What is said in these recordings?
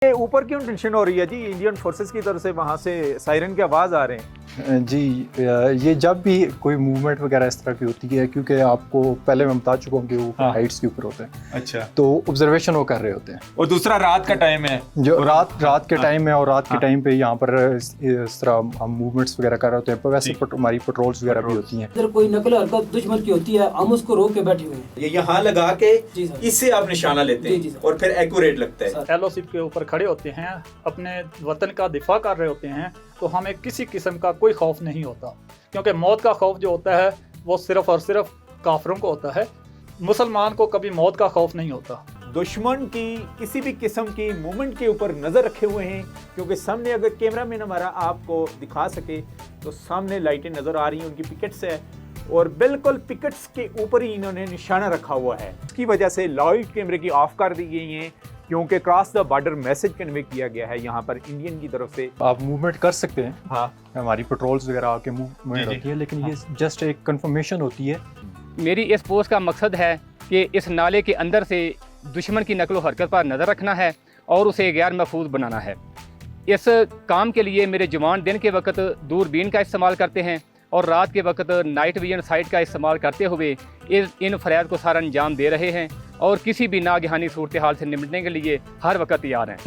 ये ऊपर क्यों टेंशन हो रही है जी? इंडियन फोर्सेस की तरफ से वहाँ से सायरन की आवाज़ आ रहे हैं। जी, ये जब भी कोई मूवमेंट वगैरह इस तरह की होती है, क्योंकि आपको पहले मैं बता चुका हूँ कि वो हाँ। हाइट्स के ऊपर होते हैं, अच्छा। तो ऑब्जर्वेशन वो कर रहे होते हैं। और दूसरा रात का टाइम है, जो रात के हाँ। टाइम है, और रात के हाँ। टाइम पे यहाँ पर इस तरह हम मूवमेंट्स वगैरह कर रहे होते हैं। पर वैसे हमारी पेट्रोल्स वगैरह भी होती हैं। अगर कोई नकल हरकत दुश्मन की होती है, हम उसको रोक के बैठे हुए हैं। ये यहाँ लगा के जी सर। इससे आप निशाना लेते जी, जी हैं सर। और फिर एक्यूरेट लगता है। एलओसी के ऊपर खड़े होते हैं, अपने वतन का दिफा कर रहे होते हैं, तो हमें किसी किस्म का कोई खौफ नहीं होता, क्योंकि मौत का खौफ जो होता है वो सिर्फ और सिर्फ काफिरों को होता है। मुसलमान को कभी मौत का खौफ नहीं होता। दुश्मन की किसी भी किस्म की मूवमेंट के ऊपर नजर रखे हुए हैं, क्योंकि सामने अगर कैमरा मैन हमारा आपको दिखा सके तो सामने लाइटें नजर आ रही हैं, उनकी पिकेट्स है और बिल्कुल पिकेट्स के ऊपर ही इन्होंने निशाना रखा हुआ है। इसकी वजह से लाइट कैमरे की ऑफ कर दी गई हैं, क्योंकि cross the border message convey किया गया है यहाँ पर इंडियन की तरफ से। आप मूवमेंट कर सकते हैं, हाँ, हमारी पेट्रोल्स वगैरह आके मूवमेंट जी। होती है, लेकिन ये जस्ट एक कंफर्मेशन होती है। मेरी इस पोस्ट का मकसद है कि इस नाले के अंदर से दुश्मन की नकलो हरकत पर नज़र रखना है और उसे गैर महफूज बनाना है। इस काम के लिए मेरे जवान दिन के वक्त दूरबीन का इस्तेमाल करते हैं और रात के वक्त नाइट विजन साइट का इस्तेमाल करते हुए इन फरियाद को सारा अंजाम दे रहे हैं और किसी भी नागहानी सूरत हाल से निपटने के लिए हर वक्त तैयार हैं।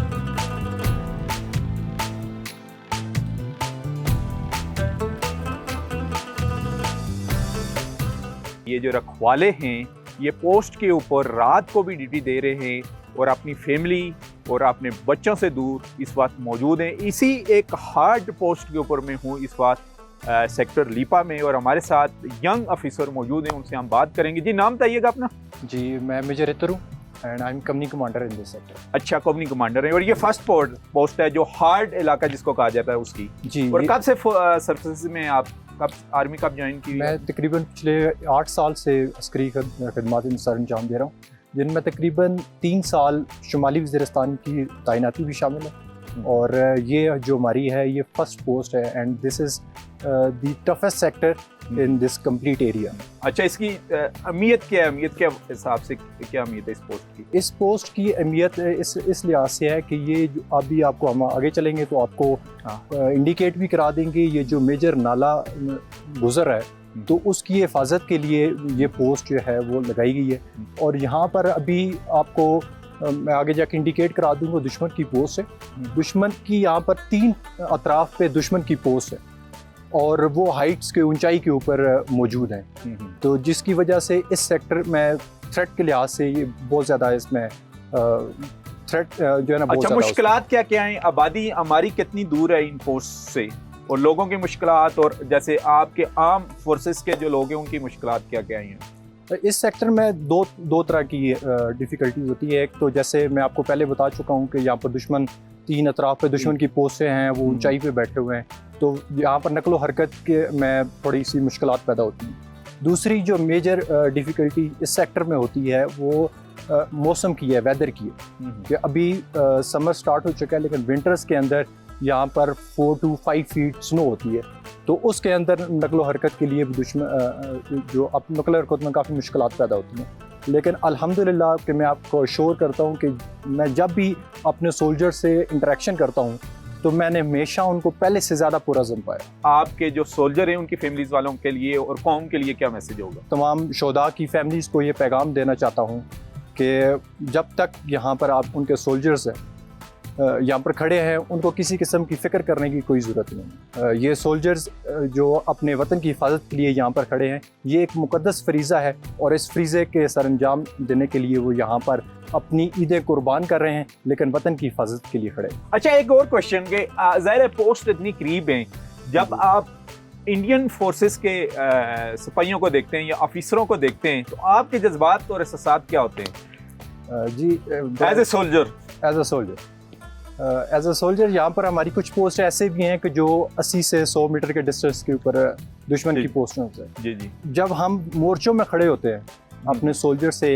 ये जो रखवाले हैं ये पोस्ट के ऊपर रात को भी ड्यूटी दे रहे हैं और अपनी फैमिली और अपने बच्चों से दूर इस वक्त मौजूद हैं। इसी एक हार्ड पोस्ट के ऊपर मैं हूँ इस वक्त सेक्टर लीपा में, और हमारे साथ यंग ऑफिसर मौजूद हैं, उनसे हम बात करेंगे। जी, नाम बताइएगा अपना। जी, मैं मेजर इतर हूँ and I am company commander in this sector. अच्छा, कंपनी कमांडर है, और ये फर्स्ट पोस्ट है जो हार्ड इलाका जिसको कहा जाता है उसकी। जी, और कब से सर्विसेज में आप कब आर्मी कब ज्वाइन की? मैं तकरीबन पिछले 8 साल से अस्करी खदमात में सर अंजाम दे रहा हूँ, जिनमें तकरीबन 3 साल शुमाली वज़ीरिस्तान की तैनाती भी शामिल है। और ये जो हमारी है ये फर्स्ट पोस्ट है and this is the toughest sector in this complete area. अच्छा, इसकी अहमियत क्या है? अहमियत के हिसाब से क्या अहमियत है इस पोस्ट की? इस पोस्ट की अहमियत इस लिहाज से है कि ये जो अभी आपको हम आगे चलेंगे तो आपको इंडिकेट भी करा देंगे, ये जो मेजर नाला गुजर है तो उसकी हिफाजत के लिए ये पोस्ट जो है वो लगाई गई है। और यहाँ पर अभी आपको मैं आगे जाके इंडिकेट करा दूंगा दुश्मन की पोस्ट है। दुश्मन की यहाँ पर 3 अतराफ पे दुश्मन की पोस्ट है और वो हाइट्स के ऊंचाई के ऊपर मौजूद हैं, तो जिसकी वजह से इस सेक्टर में थ्रेट के लिहाज से ये बहुत ज़्यादा इसमें थ्रेट जो है ना। अच्छा, मुश्किलात क्या क्या हैं? आबादी हमारी कितनी दूर है इन पोस्ट से, और लोगों की मुश्किलात, और जैसे आपके आर्म फोर्सेस के जो लोग हैं उनकी मुश्किलात क्या क्या हैं? इस सेक्टर में दो तरह की डिफ़िकल्टीज होती है। एक तो जैसे मैं आपको पहले बता चुका हूँ कि यहाँ पर दुश्मन 3 अतराफ पे दुश्मन की पोस्टें हैं, वो ऊंचाई पे बैठे हुए हैं, तो यहाँ पर नकलो हरकत के में थोड़ी सी मुश्किलात पैदा होती हैं। दूसरी जो मेजर डिफ़िकल्टी इस सेक्टर में होती है वो मौसम की है, वेदर की है। कि अभी समर स्टार्ट हो चुका है, लेकिन विंटर्स के अंदर यहाँ पर 4 to 5 फीट स्नो होती है, तो उसके अंदर नकलो हरकत के लिए दुश्मन जो अब नकलो हरकत में काफ़ी मुश्किलात पैदा होती हैं। लेकिन अल्हम्दुलिल्लाह कि मैं आपको श्योर करता हूँ कि मैं जब भी अपने सोल्जर से इंटरेक्शन करता हूँ तो मैंने हमेशा उनको पहले से ज़्यादा पुरअज़्म पाया। आपके जो सोल्जर हैं उनकी फैमिलीज वालों के लिए और कौम के लिए क्या मैसेज होगा? तमाम शोधा की फैमिलीज़ को ये पैगाम देना चाहता हूँ कि जब तक यहाँ पर आप उनके सोल्जर्स हैं यहाँ पर खड़े हैं, उनको किसी किस्म की फ़िक्र करने की कोई ज़रूरत नहीं। ये सोल्जर्स जो अपने वतन की हिफाजत के लिए यहाँ पर खड़े हैं, ये एक मुक़द्दस फ़रीज़ा है और इस फ़रीज़े के सरअंजाम देने के लिए वो यहाँ पर अपनी ईदें कुर्बान कर रहे हैं, लेकिन वतन की हिफाजत के लिए खड़े हैं। अच्छा, एक और क्वेश्चन के ज़ाहिर पोस्ट इतनी करीब हैं, जब आप इंडियन फोर्सेस के सिपाहियों को देखते हैं या ऑफिसरों को देखते हैं तो आपके जज्बात और एहसासात क्या होते हैं? जी, as a soldier as a soldier यहाँ पर हमारी कुछ पोस्ट ऐसे भी हैं कि जो 80 से 100 मीटर के डिस्टेंस के ऊपर दुश्मन की पोस्ट होते हैं। जी जी। जब हम मोर्चों में खड़े होते हैं, अपने सोल्जर से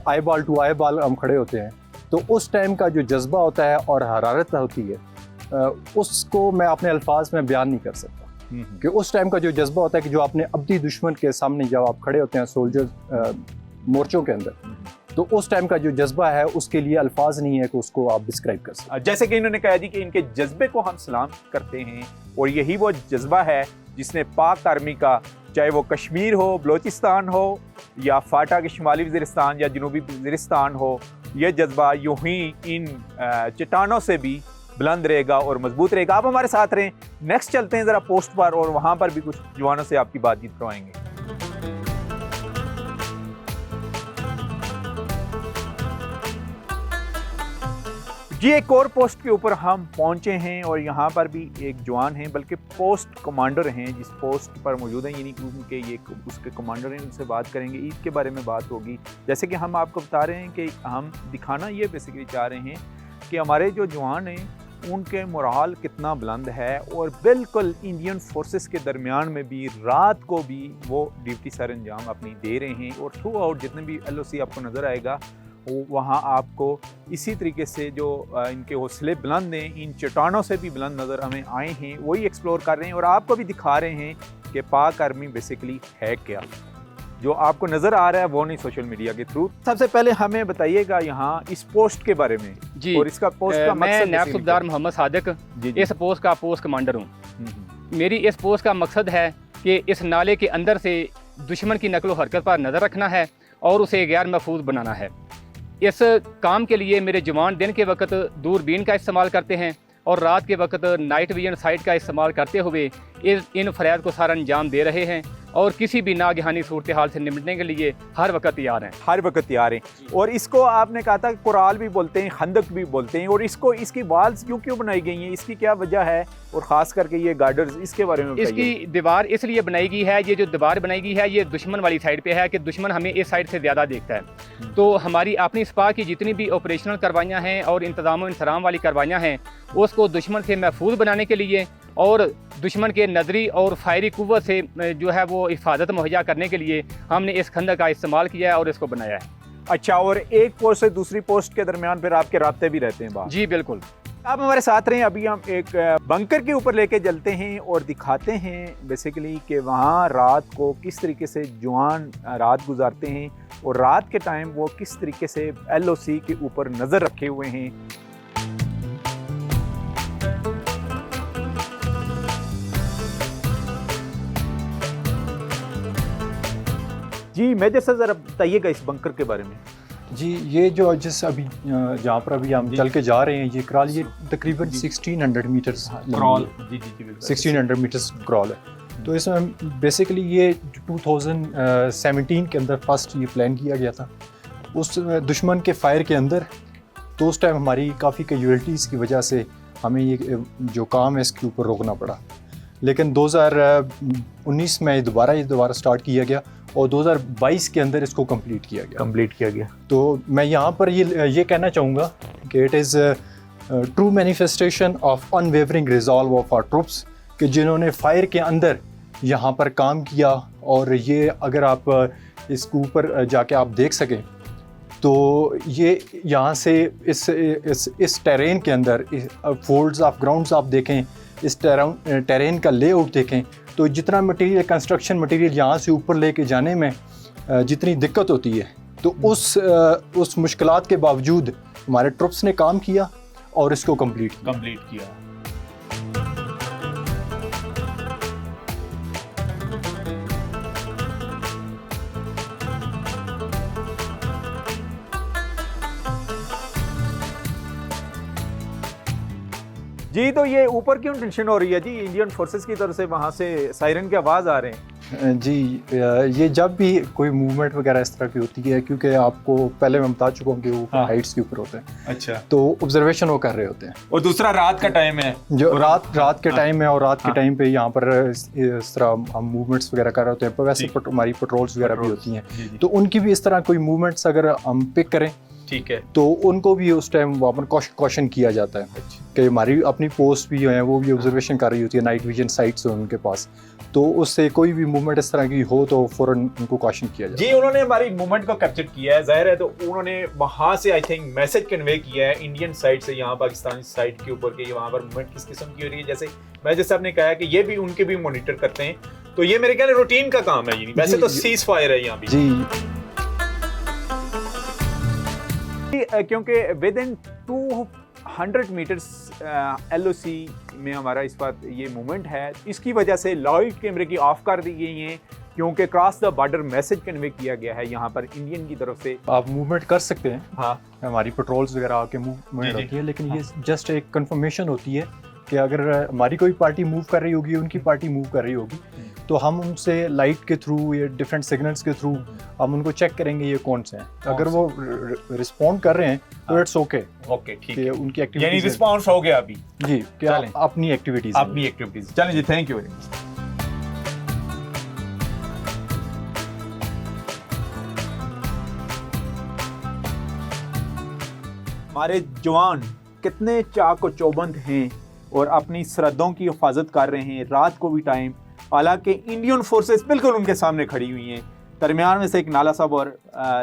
आई बाल टू आई बाल हम खड़े होते हैं, तो उस टाइम का जो जज्बा होता है और हरारत होती है उसको मैं अपने अल्फाज में बयान नहीं कर सकता। कि उस टाइम का जो जज्बा होता है कि जो अपने अब्दी दुश्मन के सामने जब आप खड़े होते हैं सोल्जर मोर्चों के अंदर, तो उस टाइम का जो जज्बा है उसके लिए अल्फाज नहीं है कि उसको आप डिस्क्राइब कर सकते। जैसे कि इन्होंने कहा जी कि इनके जज्बे को हम सलाम करते हैं और यही वो जज्बा है जिसने पाक आर्मी का, चाहे वो कश्मीर हो, बलोचिस्तान हो या फाटा के शुमाली वज़ीरिस्तान या जनूबी वज़ीरिस्तान हो, यह जज्बा यूं ही इन चट्टानों से भी बुलंद रहेगा और मजबूत रहेगा। आप हमारे साथ रहें, नेक्स्ट चलते हैं ज़रा पोस्ट पर और वहाँ पर भी कुछ जवानों से आपकी बातचीत करवाएंगे। जी एक और पोस्ट के ऊपर हम पहुंचे हैं और यहाँ पर भी एक जवान हैं, बल्कि पोस्ट कमांडर हैं जिस पोस्ट पर मौजूद हैं, यानी उनके ये उसके कमांडर हैं। उनसे बात करेंगे, ईद के बारे में बात होगी। जैसे कि हम आपको बता रहे हैं कि हम दिखाना ये बेसिकली चाह रहे हैं कि हमारे जो जवान हैं उनके मोराल कितना बुलंद है और बिल्कुल इंडियन फोर्सेस के दरमियान में भी रात को भी वो ड्यूटी सर अंजाम अपनी दे रहे हैं। और थ्रू आउट जितने भी LOC आपको नज़र आएगा वहाँ आपको इसी तरीके से जो इनके हौसले बुलंद हैं, इन चट्टानों से भी बुलंद नज़र हमें आए हैं, वही एक्सप्लोर कर रहे हैं और आपको भी दिखा रहे हैं कि पाक आर्मी बेसिकली है क्या। जो आपको नज़र आ रहा है वो नहीं सोशल मीडिया के थ्रू। सबसे पहले हमें बताइएगा यहाँ इस पोस्ट के बारे में जी। और इसका पोस्ट का मैं मकसद नायब सूबेदार मोहम्मद सादिक इस पोस्ट का पोस्ट कमांडर हूँ। मेरी इस पोस्ट का मकसद है कि इस नाले के अंदर से दुश्मन की नकलो हरकत पर नज़र रखना है और उसे गैर महफूज बनाना है। इस काम के लिए मेरे जवान दिन के वक्त दूरबीन का इस्तेमाल करते हैं और रात के वक्त नाइट विजन साइट का इस्तेमाल करते हुए इन फरियाद को सारा अंजाम दे रहे हैं और किसी भी नागहानी सूरत हाल से निपटने के लिए हर वक्त तैयार हैं। हर वक्त तैयार हैं। और इसको आपने कहा था कुराल भी बोलते हैं, खंदक भी बोलते हैं। और इसकी वाल्स क्यों बनाई गई हैं, इसकी क्या वजह है और ख़ास करके ये गार्डर्स, इसके बारे में इसकी दीवार इसलिए बनाई गई है, ये जो दीवार बनाई गई है ये दुश्मन वाली साइड पे है कि दुश्मन हमें इस साइड से ज़्यादा देखता है। तो हमारी अपनी स्पा की जितनी भी ऑपरेशनल कार्रवाइयाँ हैं और इंतज़ाम इंतराम वाली कार्रवाइयाँ हैं उसको दुश्मन से महफूज बनाने के लिए और दुश्मन के नजरी और फायरी कुव्वत से जो है वो हिफाजत मुहैया करने के लिए हमने इस खंदक का इस्तेमाल किया है और इसको बनाया है। अच्छा, और एक पोस्ट से दूसरी पोस्ट के दरमियान फिर आपके रास्ते भी रहते हैं बाहर? जी बिल्कुल। आप हमारे साथ रहें, अभी हम एक बंकर के ऊपर लेके चलते हैं और दिखाते हैं बेसिकली कि वहाँ रात को किस तरीके से जवान रात गुजारते हैं और रात के टाइम वो किस तरीके से LOC के ऊपर नज़र रखे हुए हैं। जी मेजर सर ज़रा बताइएगा इस बंकर के बारे में। जी ये जो जिस अभी जहाँ पर अभी हम चल के जा रहे हैं ये क्रॉल, ये तकरीबन 1600 मीटर्स क्रॉल, 1600 मीटर्स क्रॉल है। तो इसमें बेसिकली ये 2017 के अंदर फर्स्ट ये प्लान किया गया था उस दुश्मन के फायर के अंदर। तो उस टाइम हमारी काफ़ी कैजुअल्टीज़ की वजह से हमें ये जो काम है इसके ऊपर रोकना पड़ा। लेकिन 2019 में दोबारा स्टार्ट किया गया और 2022 के अंदर इसको कंप्लीट किया गया। तो मैं यहाँ पर ये कहना चाहूँगा कि it is true manifestation of unwavering resolve of our troops कि जिन्होंने फायर के अंदर यहाँ पर काम किया। और ये अगर आप इसके ऊपर जाके आप देख सकें तो ये यहाँ से इस टेरेन के अंदर फोल्ड्स ऑफ ग्राउंड्स आप देखें, इस टेरेन का लेआउट देखें तो जितना मटेरियल, कंस्ट्रक्शन मटेरियल यहाँ से ऊपर लेके जाने में जितनी दिक्कत होती है तो उस मुश्किलात के बावजूद हमारे ट्रुप्स ने काम किया और इसको कंप्लीट किया। जी तो ये ऊपर क्यों टेंशन हो रही है जी? इंडियन फोर्सेस की तरफ से वहाँ से सायरन की आवाज़ आ रहे हैं। जी ये जब भी कोई मूवमेंट वगैरह इस तरह की होती है, क्योंकि आपको पहले मैं बता चुका हूँ कि वो हाइट्स के ऊपर होते हैं। अच्छा। तो ऑब्जर्वेशन वो कर रहे होते हैं और दूसरा रात का टाइम है, जो रात के टाइम है और रात के टाइम पे यहाँ पर इस तरह हम मूवमेंट्स वगैरह कर रहे होते हैं। पर वैसे हमारी पेट्रोल्स वगैरह भी होती हैं तो उनकी भी इस तरह कोई मूवमेंट्स अगर हम पिक करें ठीक है तो उनको भी उस टाइम वहाँ पर कॉशन किया जाता है कि हमारी अपनी पोस्ट भी है वो भी ऑब्जर्वेशन कर रही होती है, नाइट विजन साइट्स हैं उनके पास। तो उससे कोई भी मूवमेंट इस तरह की हो तो फौरन उनको कॉशन किया जाए। जी उन्होंने हमारी मूवमेंट को कैप्चर किया है, जाहिर है। तो उन्होंने वहाँ से आई थिंक मैसेज कन्वे किया है इंडियन साइड से यहाँ पाकिस्तानी साइड के ऊपर के वहाँ पर मूवमेंट किस किस्म की हो रही है। जैसे मेजर साहब ने कहा कि ये भी उनके भी मॉनिटर करते हैं। तो ये मेरे ख्याल रूटीन का काम है। वैसे तो सीज फायर है यहाँ भी। जी क्योंकि विद इन 200 मीटर्स LOC में हमारा इस वक्त ये मूवमेंट है, इसकी वजह से लाइट कैमरे की ऑफ कर दी गई हैं क्योंकि cross the border message convey किया गया है यहाँ पर इंडियन की तरफ से। आप मूवमेंट कर सकते हैं, हाँ, हमारी पेट्रोल्स वगैरह आके मूवमेंट जी। होती है, लेकिन ये जस्ट एक कंफर्मेशन होती है कि अगर हमारी कोई पार्टी मूव कर रही होगी, उनकी पार्टी मूव कर रही होगी, तो हम उनसे लाइट के थ्रू या डिफरेंट सिग्नल्स के थ्रू हम उनको चेक करेंगे ये कौन से हैं। अगर वो रिस्पॉन्ड कर रहे हैं तो इट्स ओके, ठीक कि है, उनकी यानी एक्टिविटीज रिस्पॉन्स हो गया अभी। जी, क्या चलें। अपनी एक्टिविटीज अपनी एक्टिविटीज। चलें जी, थैंक यू वेरी मच। हमारे जवान कितने चाक व चौबंद हैं और अपनी सरहदों की हिफाजत कर रहे हैं रात को भी टाइम, हालांकि इंडियन फोर्सेस बिल्कुल उनके सामने खड़ी हुई हैं। दरमियान में से एक नाला सब और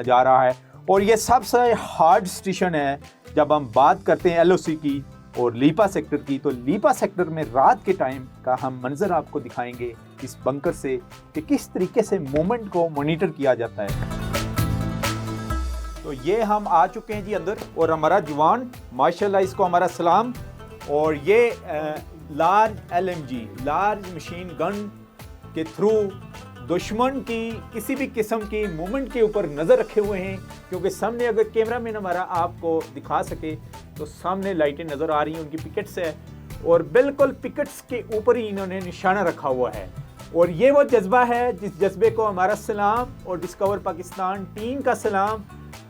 जा रहा है और ये सबसे हार्ड स्टेशन है जब हम बात करते हैं LOC की और लीपा सेक्टर की। तो लीपा सेक्टर में रात के टाइम का हम मंजर आपको दिखाएंगे इस बंकर से कि किस तरीके से मूवमेंट को मॉनिटर किया जाता है। तो ये हम आ चुके हैं जी अंदर और हमारा जवान माशाल्लाह, इसको हमारा सलाम। और ये large LMG large machine gun के थ्रू दुश्मन की किसी भी किस्म की मूवमेंट के ऊपर नज़र रखे हुए हैं, क्योंकि सामने अगर कैमरा मैन हमारा आपको दिखा सके तो सामने लाइटें नज़र आ रही हैं, उनकी पिकेट्स है और बिल्कुल पिकेट्स के ऊपर ही इन्होंने निशाना रखा हुआ है। और ये वो जज्बा है जिस जज्बे को हमारा सलाम और डिस्कवर पाकिस्तान टीम का सलाम।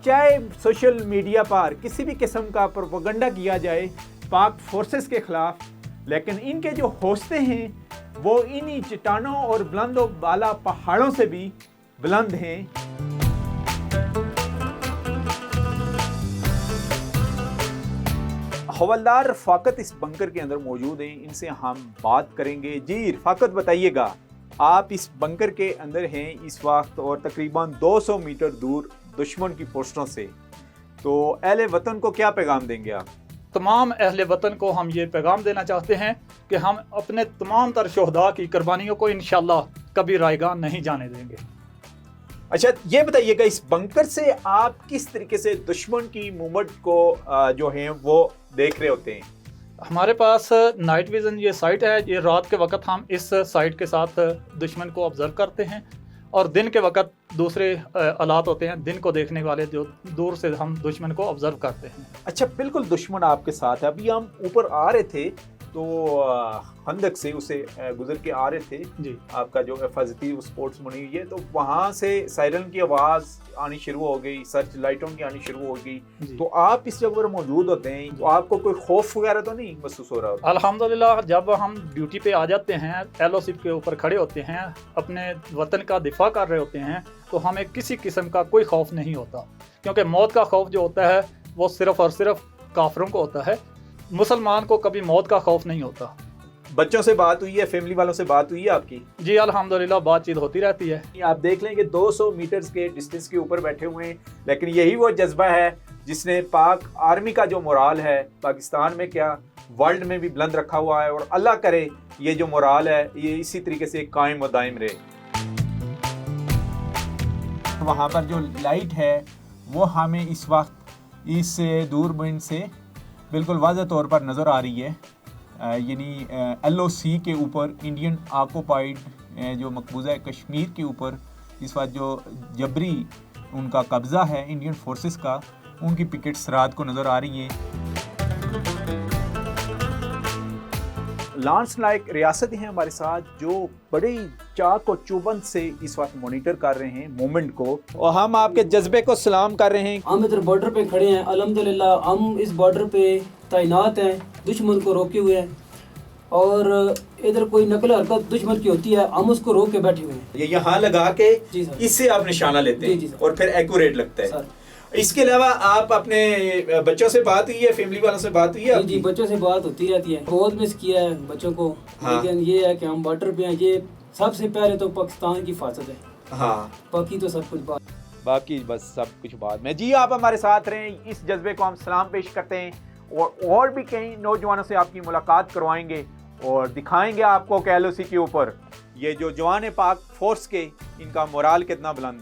चाहे सोशल मीडिया पर किसी भी किस्म का प्रोपेगेंडा किया जाए पाक फोर्सेस के खिलाफ, लेकिन इनके जो हौसले हैं वो इन्हीं चट्टानों और बुलंद और बाला पहाड़ों से भी बुलंद हैं। हवलदार रफाकत इस बंकर के अंदर मौजूद हैं, इनसे हम बात करेंगे। जी रफाकत, बताइएगा, आप इस बंकर के अंदर हैं इस वक्त और तकरीबन 200 मीटर दूर दुश्मन की पोस्टों से, तो अहले वतन को क्या पैगाम देंगे आप? तमाम अहले वतन को हम ये पैगाम देना चाहते हैं कि हम अपने तमाम तर शोहदा की कुर्बानियों को इंशाल्लाह कभी रायगा नहीं जाने देंगे। अच्छा, ये बताइएगा, इस बंकर से आप किस तरीके से दुश्मन की मूवमेंट को जो है वो देख रहे होते हैं? हमारे पास नाइट विजन ये साइट है, ये रात के वक्त हम इस साइट के साथ दुश्मन को ऑब्जर्व करते हैं और दिन के वक्त दूसरे आलात होते हैं, दिन को देखने वाले जो दूर से हम दुश्मन को ऑब्जर्व करते हैं। अच्छा, बिल्कुल दुश्मन आपके साथ है। अभी हम ऊपर आ रहे थे तो खंदक से उसे गुजर के आ रहे थे जी, आपका जो हिफाजती स्पोर्ट्स बनी हुई है, तो वहाँ से सायरन की आवाज़ आनी शुरू हो गई, सर्च लाइटों की आनी शुरू हो गई। तो आप इस जगह पर मौजूद होते हैं तो आपको कोई खौफ वगैरह तो नहीं महसूस हो रहा होता? अल्हम्दुलिल्लाह, जब हम ड्यूटी पे आ जाते हैं, LOC के ऊपर खड़े होते हैं, अपने वतन का दिफा कर रहे होते हैं, तो हमें किसी किस्म का कोई खौफ नहीं होता, क्योंकि मौत का खौफ जो होता है वो सिर्फ और सिर्फ काफिरों को होता है। मुसलमान को कभी मौत का खौफ नहीं होता। बच्चों से बात हुई है, फैमिली वालों से बात हुई है आपकी? जी अल्हम्दुलिल्लाह, बातचीत होती रहती है। आप देख लें कि 200 मीटर्स के डिस्टेंस के ऊपर बैठे हुए हैं, लेकिन यही वो जज्बा है जिसने पाक आर्मी का जो मोराल है पाकिस्तान में क्या वर्ल्ड में भी बुलंद रखा हुआ है। और अल्लाह करे ये जो मोराल है ये इसी तरीके से कायम व दायम रहे। वहाँ पर जो लाइट है वो हमें इस वक्त इस दूरबीन से बिल्कुल वाज़ह तौर पर नज़र आ रही है, यानी LOC के ऊपर इंडियन ऑक्युपाइड जो मकबूजा कश्मीर के ऊपर इस वक्त जो जबरी उनका कब्ज़ा है इंडियन फोर्सेस का, उनकी पिकेट्स रात को नज़र आ रही हैं। लांस नायक रियासत हैं हमारे साथ जो बड़े चाक और चुबंद से इस वक्त मॉनिटर कर रहे हैं मूवमेंट को, और हम आपके जज्बे को सलाम कर रहे हैं। हम इधर बॉर्डर पे खड़े हैं, अल्हम्दुलिल्लाह हम इस बॉर्डर पे तैनात हैं, दुश्मन को रोके हुए हैं और इधर कोई नकल हरकत दुश्मन की होती है हम उसको रोक के बैठे हुए हैं। ये यहाँ लगा के जी सर, इससे आप निशाना लेते जी, जी हैं सर। और फिर एक्यूरेट लगता है सर इसके अलावा आप अपने बच्चों से बात हुई है, फैमिली वालों से बात हुई है जी आपकी? जी, बच्चों से बात होती रहती है, बहुत मिस किया है बच्चों को। हाँ। लेकिन ये है कि हम बॉर्डर पे हैं, ये सबसे पहले तो पाकिस्तान की हिफाजत है, हाँ, बाकी तो सब कुछ बात। बाकी बस सब कुछ बाद में। जी आप हमारे साथ रहें, इस जज्बे को हम सलाम पेश करते हैं और भी कई नौजवानों से आपकी मुलाकात करवाएंगे और दिखाएंगे आपको कि LOC के ऊपर ये जो जवान पाक फोर्स के इनका मोराल कितना बुलंद है।